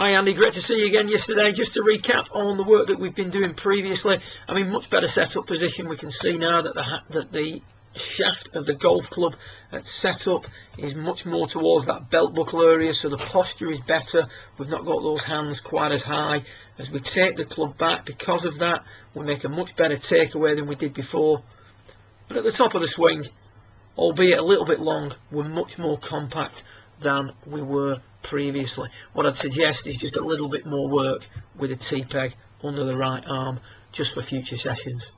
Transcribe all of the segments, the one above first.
Hi Andy, great to see you again yesterday. Just to recap on the work that we've been doing previously, I'm in much better setup position. We can see now that the shaft of the golf club set up is much more towards that belt buckle area, so the posture is better. We've not got those hands quite as high. As we take the club back, because of that, we make a much better takeaway than we did before. But at the top of the swing, albeit a little bit long, we're much more compact than we were previously. What I'd suggest is just a little bit more work with a T-peg under the right arm just for future sessions.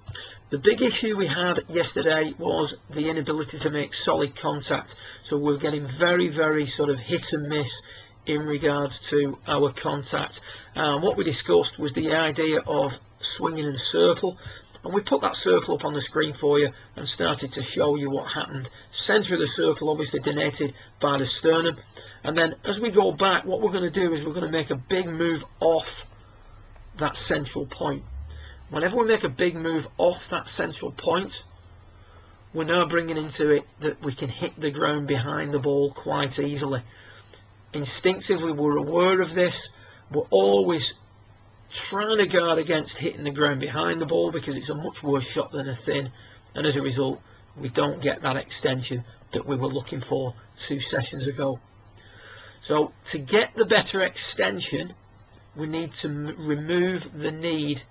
The big issue we had yesterday was the inability to make solid contact, so we're getting very sort of hit and miss in regards to our contact. What we discussed was the idea of swinging in a circle, and we put that circle up on the screen for you and started to show you what happened. Centre of the circle obviously denoted by the sternum, and then as we go back, what we're going to do is we're going to make a big move off that central point. Whenever we make a big move off that central point, we're now bringing into it that we can hit the ground behind the ball quite easily. Instinctively we're aware of this. We're always trying to guard against hitting the ground behind the ball because it's a much worse shot than a thin, and as a result we don't get that extension that we were looking for 2 sessions ago. So to get the better extension, we need to remove the need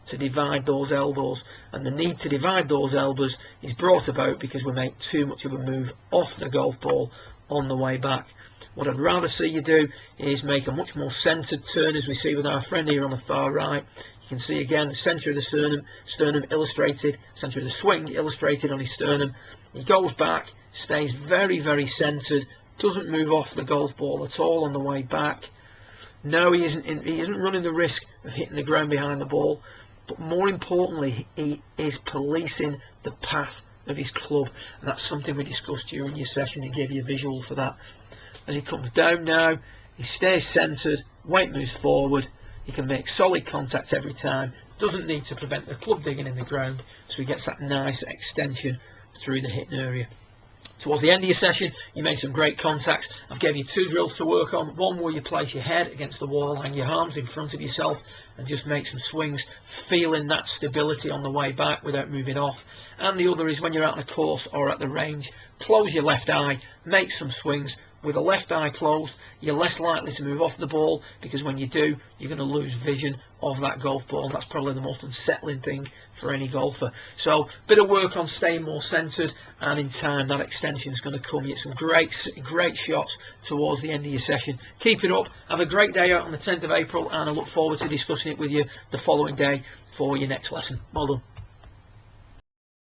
to divide those elbows, and the need to divide those elbows is brought about because we make too much of a move off the golf ball on the way back. What I'd rather see you do is make a much more centered turn, as we see with our friend here on the far right. You can see again the center of the sternum illustrated, center of the swing illustrated on his sternum. He goes back, stays very centered, doesn't move off the golf ball at all on the way back. No, he isn't running the risk of hitting the ground behind the ball, but more importantly, he is policing the path of his club, and that's something we discussed during your session and gave you a visual for that. As he comes down now, he stays centered, weight moves forward, he can make solid contact every time, doesn't need to prevent the club digging in the ground, so he gets that nice extension through the hitting area. Towards the end of your session, you made some great contacts. I've gave you 2 drills to work on. One where you place your head against the wall, hang your arms in front of yourself and just make some swings, feeling that stability on the way back without moving off. And the other is when you're out on a course or at the range, close your left eye, make some swings. With the left eye closed, you're less likely to move off the ball, because when you do, you're going to lose vision of that golf ball. That's probably the most unsettling thing for any golfer. So, bit of work on staying more centered, and in time that extension is going to come. You get some great shots towards the end of your session. Keep it up. Have a great day out on the 10th of April, and I look forward to discussing it with you the following day for your next lesson. Well done.